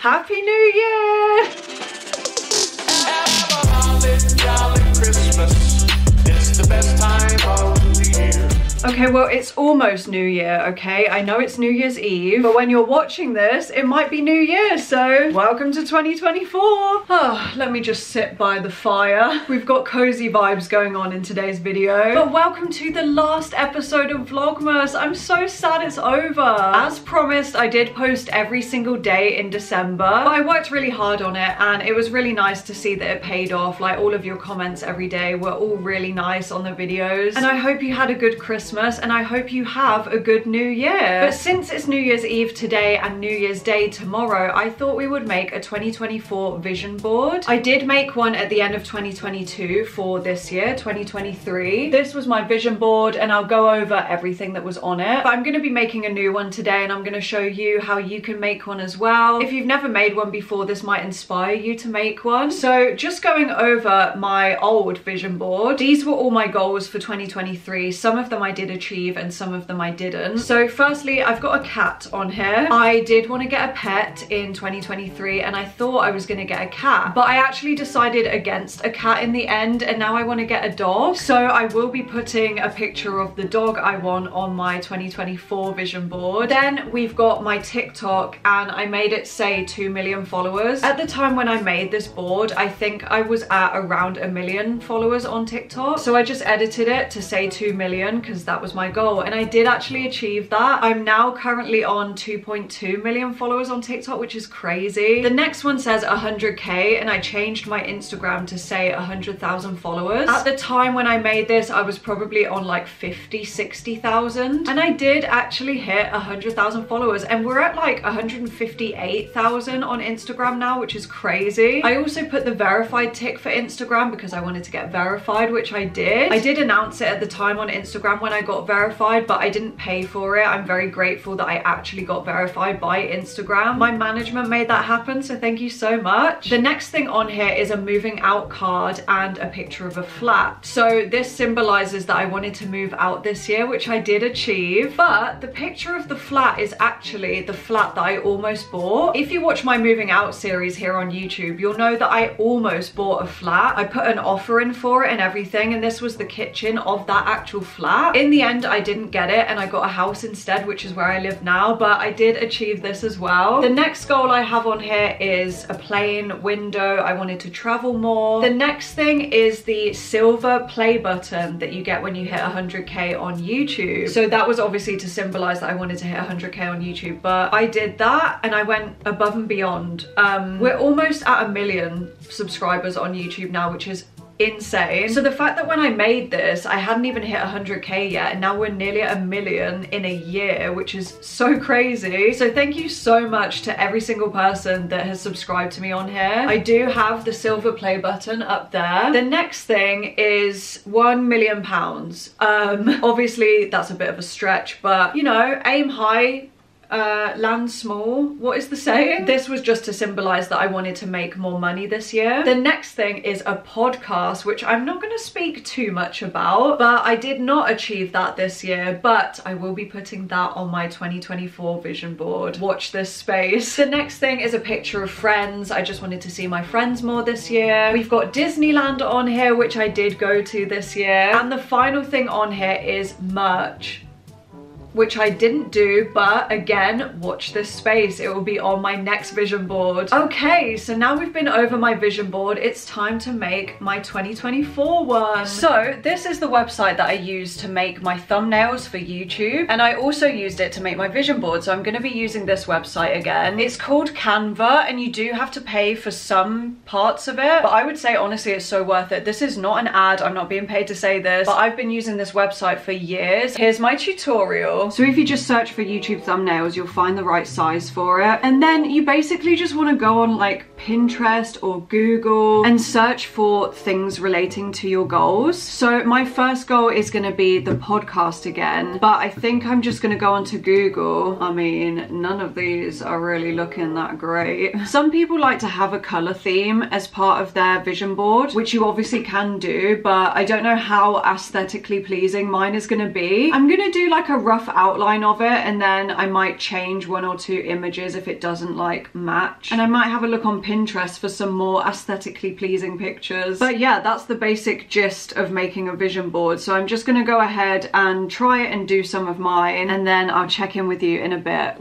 Happy New Year! Have a holly jolly Christmas. It's the best time of the year. Okay, well, it's almost New Year, okay? I know it's New Year's Eve, but when you're watching this, it might be New Year, so welcome to 2024. Oh, let me just sit by the fire. We've got cozy vibes going on in today's video. But welcome to the last episode of Vlogmas. I'm so sad it's over. As promised, I did post every single day in December. I worked really hard on it, and it was really nice to see that it paid off. Like, all of your comments every day were all really nice on the videos. And I hope you had a good Christmas, and I hope you have a good New Year. But since it's New Year's Eve today and New Year's Day tomorrow, I thought we would make a 2024 vision board. I did make one at the end of 2022 for this year, 2023. This was my vision board, and I'll go over everything that was on it. But I'm going to be making a new one today, and I'm going to show you how you can make one as well. If you've never made one before, this might inspire you to make one. So just going over my old vision board, these were all my goals for 2023. Some of them I did achieve and some of them I didn't. So firstly, I've got a cat on here. I did want to get a pet in 2023, and I thought I was going to get a cat, but I actually decided against a cat in the end, and now I want to get a dog. So I will be putting a picture of the dog I want on my 2024 vision board. Then we've got my TikTok, and I made it say 2 million followers. At the time when I made this board, I think I was at around 1 million followers on TikTok. So I just edited it to say 2 million because that was my goal, and I did actually achieve that. I'm now currently on 2.2 million followers on TikTok, which is crazy. The next one says 100k, and I changed my Instagram to say 100,000 followers. At the time when I made this, I was probably on like 50-60,000, and I did actually hit 100,000 followers, and we're at like 158,000 on Instagram now, which is crazy. I also put the verified tick for Instagram because I wanted to get verified, which I did. I did announce it at the time on Instagram when I got verified, but I didn't pay for it. I'm very grateful that I actually got verified by Instagram. My management made that happen, so thank you so much. The next thing on here is a moving out card and a picture of a flat. So this symbolizes that I wanted to move out this year, which I did achieve, but the picture of the flat is actually the flat that I almost bought. If you watch my moving out series here on YouTube, you'll know that I almost bought a flat. I put an offer in for it and everything, and this was the kitchen of that actual flat. In the end, I didn't get it, and I got a house instead, which is where I live now, but I did achieve this as well. The next goal I have on here is a plane window. I wanted to travel more. The next thing is the silver play button that you get when you hit 100k on YouTube. So that was obviously to symbolize that I wanted to hit 100k on YouTube, but I did that and I went above and beyond. We're almost at 1 million subscribers on YouTube now, which is insane. So the fact that when I made this, I hadn't even hit 100k yet, and now we're nearly at 1 million in a year, which is so crazy. So thank you so much to every single person that has subscribed to me on here. I do have the silver play button up there. The next thing is £1 million. Obviously that's a bit of a stretch, but you know, aim high, land small. What is the saying? This was just to symbolize that I wanted to make more money this year. The next thing is a podcast, which I'm not going to speak too much about, but I did not achieve that this year, but I will be putting that on my 2024 vision board. Watch this space. The next thing is a picture of friends. I just wanted to see my friends more this year. We've got Disneyland on here, which I did go to this year. And the final thing on here is merch, which I didn't do, but again, watch this space. It will be on my next vision board. Okay, so now we've been over my vision board, it's time to make my 2024 one. So this is the website that I used to make my thumbnails for YouTube, and I also used it to make my vision board, so I'm gonna be using this website again. It's called Canva, and you do have to pay for some parts of it, but I would say honestly it's so worth it. This is not an ad, I'm not being paid to say this, but I've been using this website for years. Here's my tutorial. So if you just search for YouTube thumbnails, you'll find the right size for it. And then you basically just want to go on like Pinterest or Google and search for things relating to your goals. So my first goal is going to be the podcast again, but I think I'm just going to go onto Google. I mean, none of these are really looking that great. Some people like to have a color theme as part of their vision board, which you obviously can do, but I don't know how aesthetically pleasing mine is going to be. I'm going to do like a rough outline of it, and then I might change one or two images if it doesn't like match, and I might have a look on Pinterest for some more aesthetically pleasing pictures. But yeah, that's the basic gist of making a vision board. So I'm just going to go ahead and try it and do some of mine, and then I'll check in with you in a bit.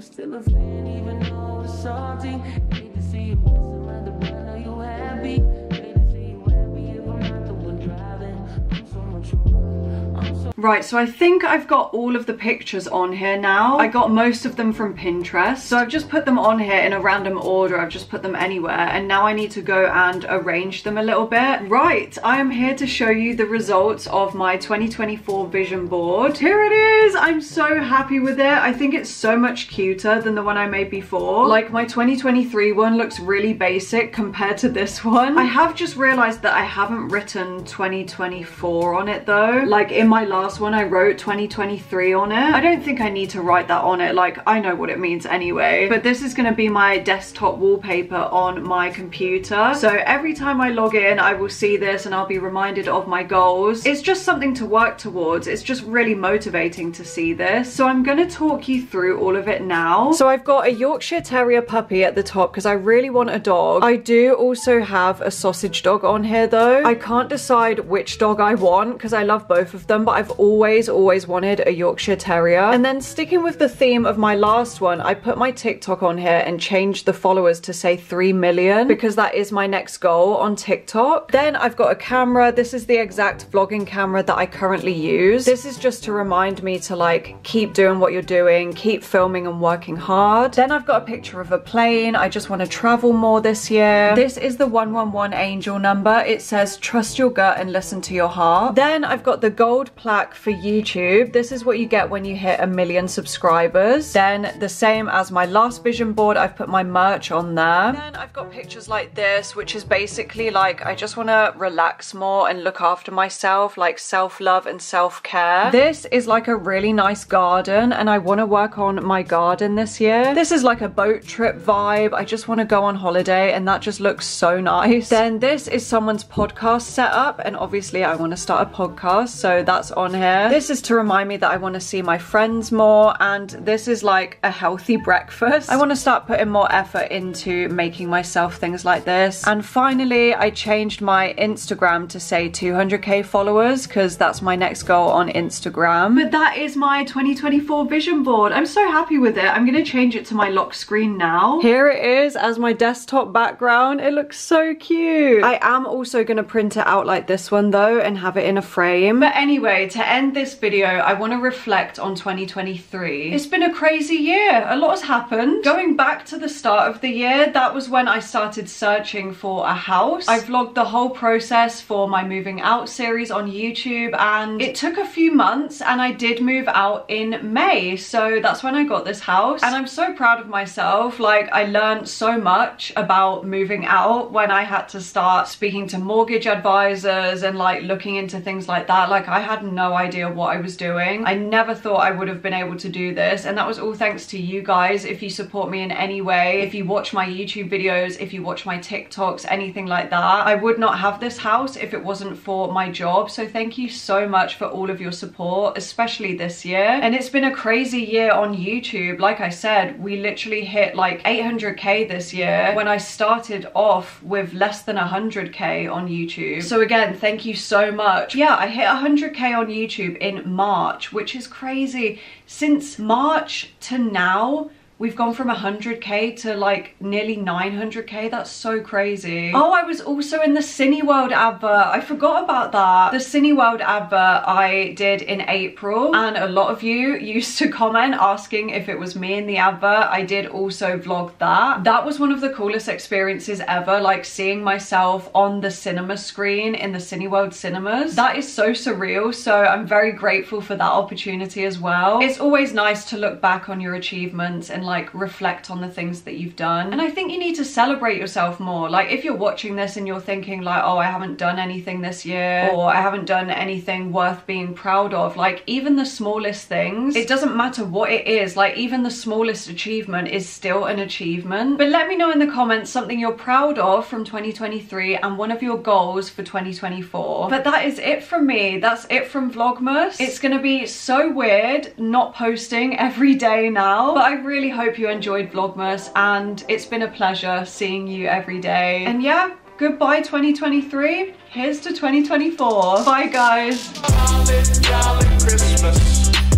Right, so I think I've got all of the pictures on here now. I got most of them from Pinterest, so I've just put them on here in a random order. I've just put them anywhere, and now I need to go and arrange them a little bit. Right, I am here to show you the results of my 2024 vision board. Here it is. I'm so happy with it. I think it's so much cuter than the one I made before. Like, my 2023 one looks really basic compared to this one. I have just realized that I haven't written 2024 on it though. Like, in my last one I wrote 2023 on it. I don't think I need to write that on it, like I know what it means anyway. But this is going to be my desktop wallpaper on my computer, so every time I log in I will see this and I'll be reminded of my goals. It's just something to work towards. It's just really motivating to see this, so I'm going to talk you through all of it now. So I've got a Yorkshire Terrier puppy at the top because I really want a dog. I do also have a sausage dog on here though. I can't decide which dog I want because I love both of them, but I've always wanted a Yorkshire Terrier. And then sticking with the theme of my last one, I put my TikTok on here and changed the followers to say 3 million because that is my next goal on TikTok. Then I've got a camera. This is the exact vlogging camera that I currently use. This is just to remind me to like keep doing what you're doing, keep filming and working hard. Then I've got a picture of a plane. I just want to travel more this year. This is the 111 angel number. It says trust your gut and listen to your heart. Then I've got the gold plaque for YouTube. This is what you get when you hit 1 million subscribers. Then the same as my last vision board, I've put my merch on there. Then I've got pictures like this, which is basically like I just want to relax more and look after myself, like self-love and self-care. This is like a really nice garden and I want to work on my garden this year. This is like a boat trip vibe. I just want to go on holiday and that just looks so nice. Then this is someone's podcast setup, and obviously I want to start a podcast, so that's on here. This is to remind me that I want to see my friends more, and this is like a healthy breakfast. I want to start putting more effort into making myself things like this. And finally, I changed my Instagram to say 200k followers because that's my next goal on Instagram. But that is my 2024 vision board. I'm so happy with it. I'm going to change it to my lock screen now. Here it is as my desktop background. It looks so cute. I am also going to print it out like this one though and have it in a frame. But anyway, to end this video, I want to reflect on 2023. It's been a crazy year. A lot has happened. Going back to the start of the year, that was when I started searching for a house. I vlogged the whole process for my moving out series on YouTube, and it took a few months and I did move out in May. So that's when I got this house, and I'm so proud of myself. Like, I learned so much about moving out when I had to start speaking to mortgage advisors and like looking into things like that. Like, I had no idea what I was doing. I never thought I would have been able to do this, and that was all thanks to you guys. If you support me in any way, if you watch my YouTube videos, if you watch my TikToks, anything like that, I would not have this house if it wasn't for my job. So thank you so much for all of your support, especially this year. And it's been a crazy year on YouTube. Like I said, we literally hit like 800k this year when I started off with less than 100k on YouTube. So again, thank you so much. Yeah, I hit 100k on YouTube in March, which is crazy. Since March to now, we've gone from 100k to like nearly 900k. That's so crazy. Oh, I was also in the Cineworld advert. I forgot about that. The Cineworld advert I did in April, and a lot of you used to comment asking if it was me in the advert. I did also vlog that. That was one of the coolest experiences ever, like seeing myself on the cinema screen in the Cineworld cinemas. That is so surreal, so I'm very grateful for that opportunity as well. It's always nice to look back on your achievements and like reflect on the things that you've done. And I think you need to celebrate yourself more. Like if you're watching this and you're thinking like, oh, I haven't done anything this year, or I haven't done anything worth being proud of, like even the smallest things, it doesn't matter what it is, like even the smallest achievement is still an achievement. But let me know in the comments something you're proud of from 2023 and one of your goals for 2024. But that is it from me. That's it from Vlogmas. It's gonna be so weird not posting every day now, but I really hope you enjoyed Vlogmas, and it's been a pleasure seeing you every day. And yeah, goodbye 2023. Here's to 2024. Bye guys. Jolly, jolly Christmas.